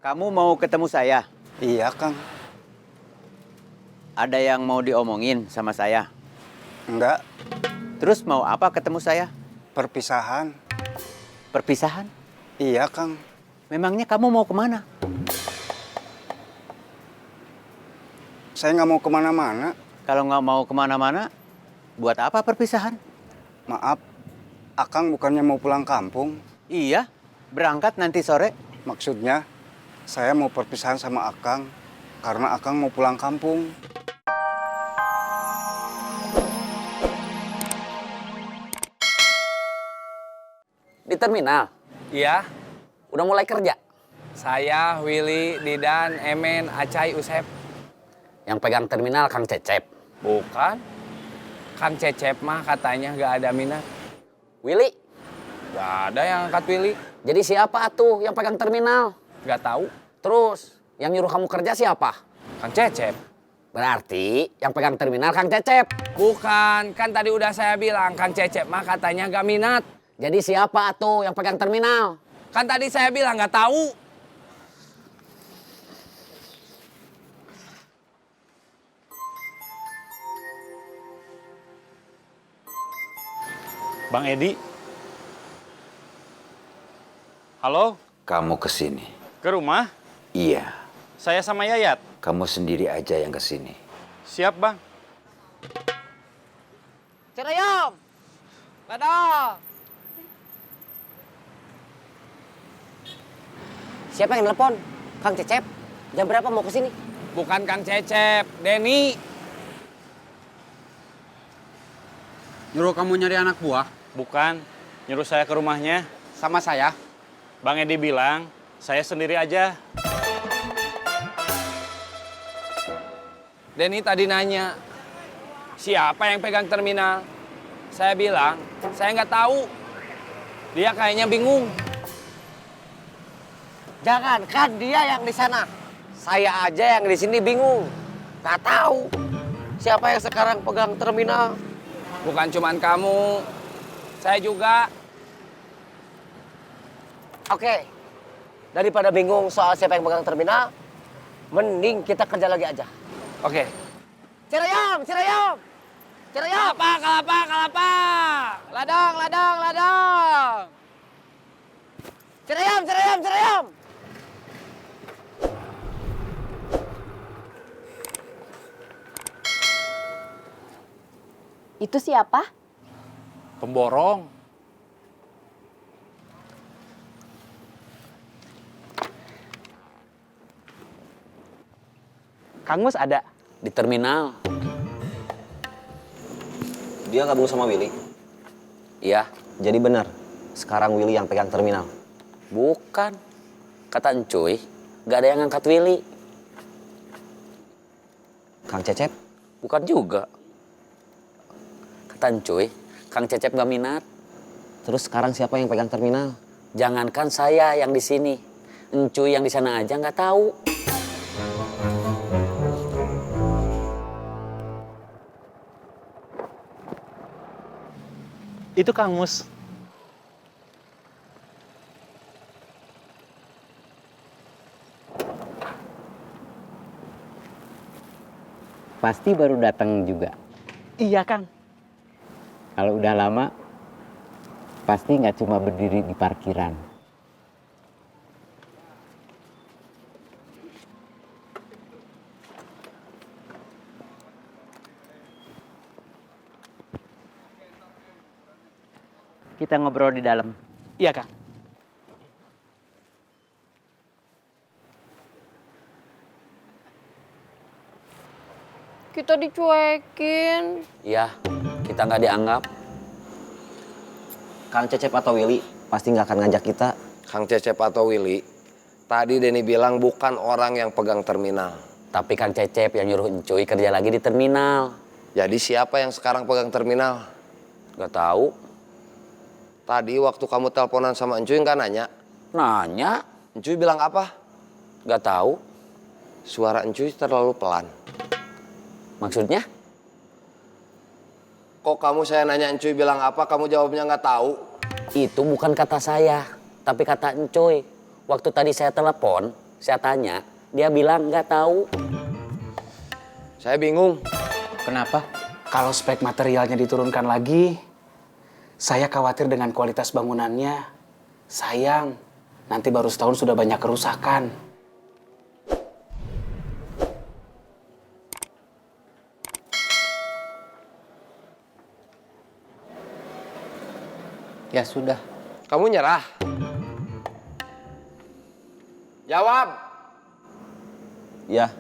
Kamu mau ketemu saya? Iya, Kang. Ada yang mau diomongin sama saya? Enggak, Terus mau apa ketemu saya? perpisahan. Perpisahan? Iya, Kang. Memangnya kamu mau kemana? Saya nggak mau kemana-mana. Kalau nggak mau kemana-mana, buat apa perpisahan? Maaf, Akang bukannya mau pulang kampung. Iya, berangkat nanti sore. Maksudnya, saya mau perpisahan sama Akang karena Akang mau pulang kampung. Di terminal? Iya, Udah mulai kerja? saya, Willy, Didan, Emen, Acai, Usep. Yang pegang terminal Kang Cecep. Bukan. Kang Cecep mah katanya gak ada minat. Willy? Gak ada yang angkat Willy. Jadi siapa tuh yang pegang terminal? Gak tahu. Terus, yang nyuruh kamu kerja siapa? Kang Cecep. Berarti yang pegang terminal Kang Cecep. Bukan, kan tadi udah saya bilang Kang Cecep mah katanya gak minat. Jadi siapa tuh yang pegang terminal? Kan tadi saya bilang gak tahu. Bang Edi. Halo, Kamu kesini? ke rumah? Iya, Saya sama Yayat. kamu sendiri aja yang kesini. Siap, Bang. Cirayam! Ladang. Siapa yang telepon? Kang Cecep? Jam berapa mau kesini? Bukan Kang Cecep, Denny. Nyuruh kamu nyari anak buah? Bukan, nyuruh saya ke rumahnya. Sama saya? Bang Edi bilang, saya sendiri aja. Denny tadi nanya, siapa yang pegang terminal? Saya bilang, saya nggak tahu. Dia kayaknya bingung. Jangan, kan dia yang di sana. Saya aja yang di sini bingung. Gak tahu siapa yang sekarang pegang terminal. Bukan cuman kamu, saya juga. Oke, daripada bingung soal siapa yang pegang terminal, mending kita kerja lagi aja. Oke. Cirayam, Cirayam, Cirayam. Kelapa, kelapa, kelapa. Ladang, ladang, ladang. Cirayam, Cirayam, Cirayam. Itu siapa? Pemborong. Kang Mus ada? Di terminal. Dia gabung sama Willy. Iya. Jadi benar, sekarang Willy yang pegang terminal. Bukan. Kata Encuy, gak ada yang ngangkat Willy. Kang Cecep, Bukan juga. Kata Encuy, Kang Cecep gak minat. terus sekarang siapa yang pegang terminal? Jangankan saya yang di sini. Encuy yang di sana aja nggak tahu. Itu Kang Mus. Pasti baru datang juga. Iya, Kang. Kalau udah lama, pasti nggak cuma berdiri di parkiran. Kita ngobrol di dalam. Iya, Kang. Kita dicuekin. Iya, kita nggak dianggap. Kang Cecep atau Willy pasti nggak akan ngajak kita. Kang Cecep atau Willy, tadi Denny bilang bukan orang yang pegang terminal. Tapi Kang Cecep yang nyuruh Encuy kerja lagi di terminal. Jadi siapa yang sekarang pegang terminal? Nggak tahu. Tadi waktu kamu teleponan sama Encuy nggak nanya? Nanya, Encuy bilang apa? nggak tahu. Suara Encuy terlalu pelan. Maksudnya? Kok kamu saya nanya Encuy bilang apa, kamu jawabnya nggak tahu? Itu bukan kata saya, tapi kata Encuy. Waktu tadi saya telepon, Saya tanya, dia bilang nggak tahu. Saya bingung. Kenapa? Kalau spek materialnya diturunkan lagi, saya khawatir dengan kualitas bangunannya. Sayang, nanti baru setahun sudah banyak kerusakan. Ya sudah. Kamu nyerah? Jawab. Ya,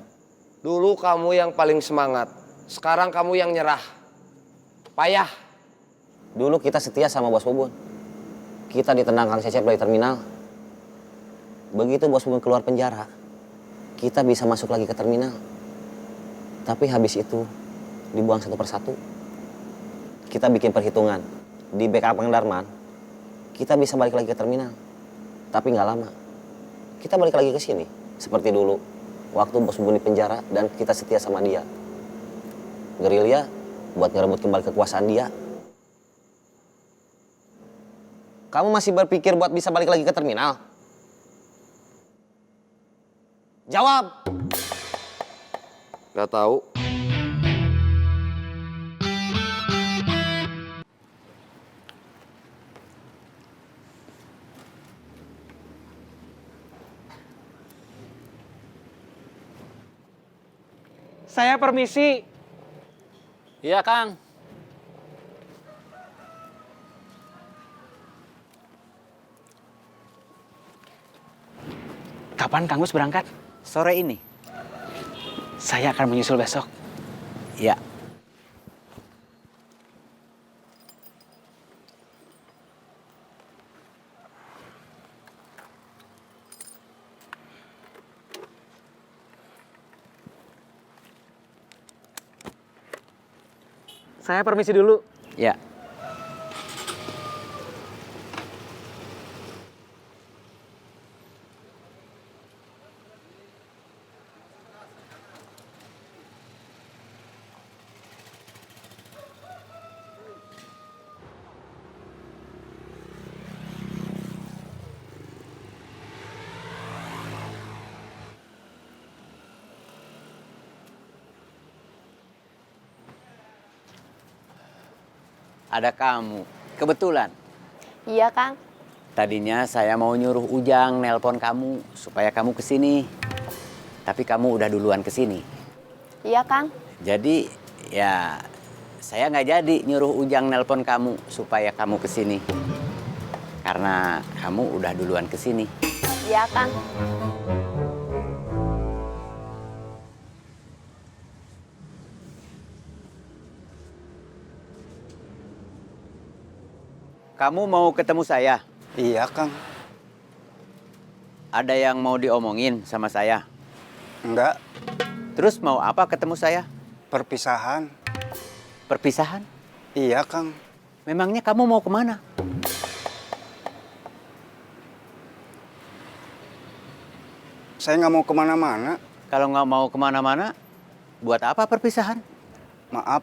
Dulu kamu yang paling semangat. Sekarang kamu yang nyerah. Payah. dulu kita setia sama Bos Bubun. Kita ditendang Kang Cecep dari terminal. Begitu Bos Bubun keluar penjara, kita bisa masuk lagi ke terminal. Tapi habis itu dibuang satu persatu. Kita bikin perhitungan. Di backup Kang Darman, kita bisa balik lagi ke terminal. Tapi nggak lama. Kita balik lagi ke sini. Seperti dulu. Waktu Bos Bubun di penjara dan kita setia sama dia. Gerilya buat ngerebut kembali kekuasaan dia. Kamu masih berpikir buat bisa balik lagi ke terminal? Jawab! Gak tahu. Saya permisi. Iya, Kang. Kapan Kang Mus berangkat? Sore ini. Saya akan menyusul besok. Ya. Saya permisi dulu. Ya. Ada kamu. Kebetulan. Iya, Kang. Tadinya saya mau nyuruh Ujang nelpon kamu supaya kamu kesini. Tapi kamu udah duluan kesini. Iya, Kang. Jadi ya saya nggak jadi nyuruh Ujang nelpon kamu supaya kamu kesini. Karena kamu udah duluan kesini. Iya, Kang. Kamu mau ketemu saya? Iya, Kang. Ada yang mau diomongin sama saya? Enggak, Terus mau apa ketemu saya? perpisahan. Perpisahan? Iya, Kang. Memangnya kamu mau kemana? Saya nggak mau kemana-mana. Kalau nggak mau kemana-mana, buat apa perpisahan? Maaf,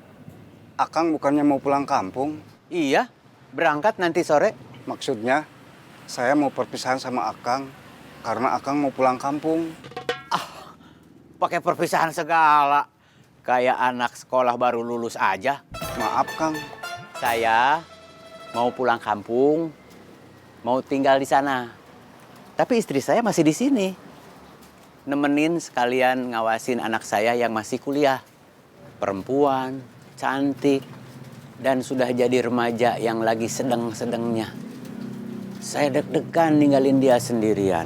Akang bukannya mau pulang kampung. Iya, berangkat nanti sore. Maksudnya, saya mau perpisahan sama Akang karena Akang mau pulang kampung. Pakai perpisahan segala. Kayak anak sekolah baru lulus aja. Maaf, Kang. Saya mau pulang kampung, mau tinggal di sana. Tapi istri saya masih di sini. Nemenin sekalian ngawasin anak saya yang masih kuliah. Perempuan, cantik, dan sudah jadi remaja yang lagi sedang-sedangnya. Saya deg-degan ninggalin dia sendirian.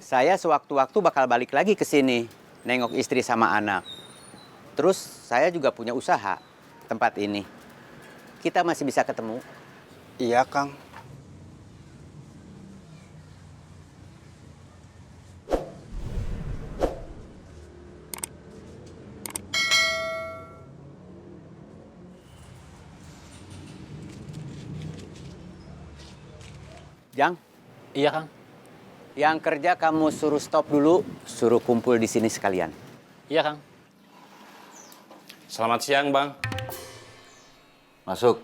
Saya sewaktu-waktu bakal balik lagi ke sini, nengok istri sama anak. Terus saya juga punya usaha, tempat ini. Kita masih bisa ketemu. Iya, Kang. Jang, Iya, Kang. yang kerja kamu suruh stop dulu, suruh kumpul di sini sekalian. Iya, Kang. Selamat siang, Bang. Masuk.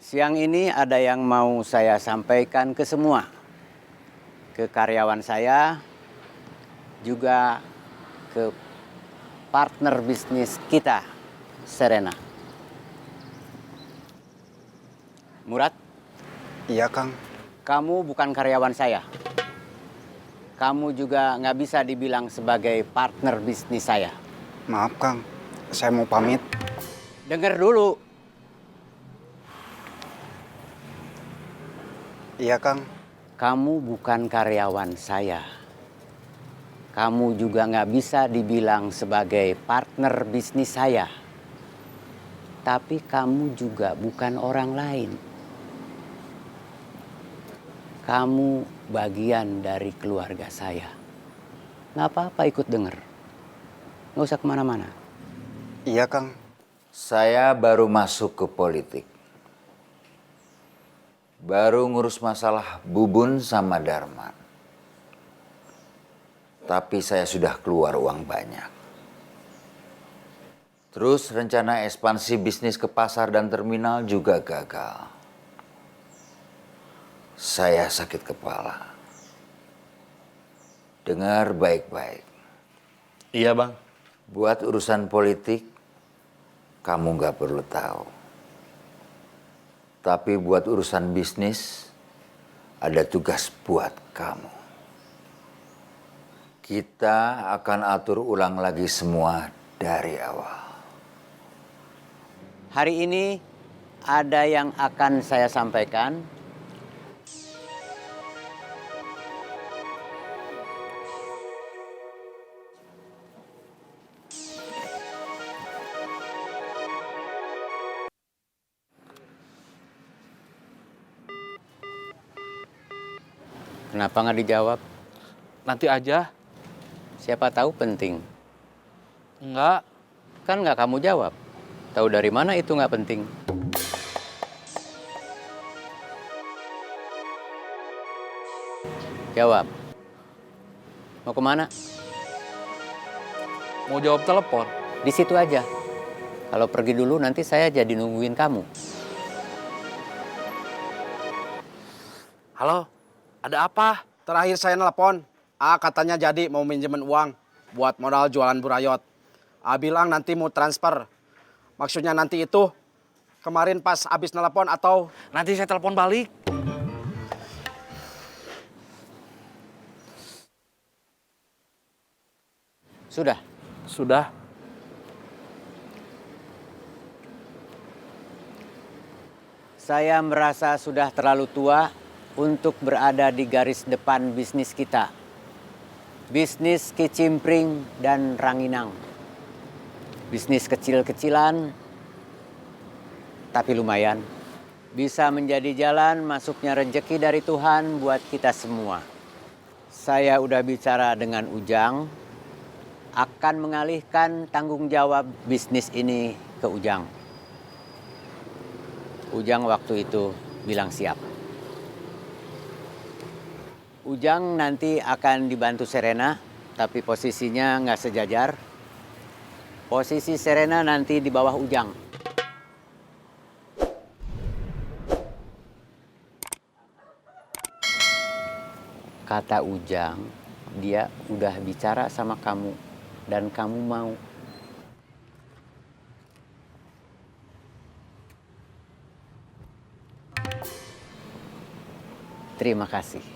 Siang ini ada yang mau saya sampaikan ke semua. Ke karyawan saya, juga ke partner bisnis kita, Serena. Murad, Iya, Kang. kamu bukan karyawan saya. Kamu juga nggak bisa dibilang sebagai partner bisnis saya. Maaf, Kang. Saya mau pamit. Dengar dulu. Iya, Kang. Kamu bukan karyawan saya. Kamu juga nggak bisa dibilang sebagai partner bisnis saya. Tapi kamu juga bukan orang lain. Kamu bagian dari keluarga saya. Nggak apa-apa ikut denger. Nggak usah kemana-mana. Iya, Kang. Saya baru masuk ke politik. Baru ngurus masalah Bubun sama Darman. Tapi saya sudah keluar uang banyak. Terus rencana ekspansi bisnis ke pasar dan terminal juga gagal. Saya sakit kepala. Dengar baik-baik. Iya, Bang. Buat urusan politik, kamu nggak perlu tahu. Tapi buat urusan bisnis, ada tugas buat kamu. Kita akan atur ulang lagi semua dari awal. Hari ini ada yang akan saya sampaikan. Kenapa nggak dijawab? Nanti aja. Siapa tahu penting. Enggak. Kan nggak kamu jawab. Tahu dari mana itu nggak penting? Jawab. Mau kemana? Mau jawab telepon. Di situ aja. Kalau pergi dulu nanti saya jadi nungguin kamu. Halo, ada apa? Terakhir saya nelpon. Katanya jadi mau minjemin uang buat modal jualan burayot. Bilang nanti mau transfer. Maksudnya nanti itu kemarin pas abis nelpon atau nanti saya telepon balik. Sudah. Sudah. Saya merasa sudah terlalu tua untuk berada di garis depan bisnis kita. Bisnis kicimpring dan ranginang. Bisnis kecil-kecilan, tapi lumayan. Bisa menjadi jalan masuknya rejeki dari Tuhan buat kita semua. Saya udah bicara dengan Ujang, akan mengalihkan tanggung jawab bisnis ini ke Ujang. Ujang waktu itu bilang siap. Ujang nanti akan dibantu Serena, tapi posisinya nggak sejajar. Posisi Serena nanti di bawah Ujang. Kata Ujang, dia udah bicara sama kamu dan kamu mau. Terima kasih.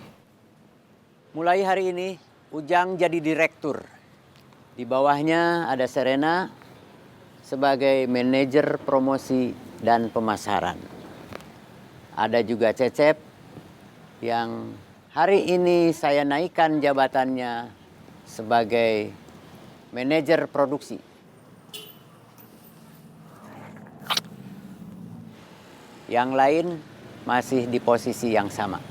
Mulai hari ini, Ujang jadi direktur. Di bawahnya ada Serena sebagai manajer promosi dan pemasaran. Ada juga Cecep yang hari ini saya naikkan jabatannya sebagai manajer produksi. Yang lain masih di posisi yang sama.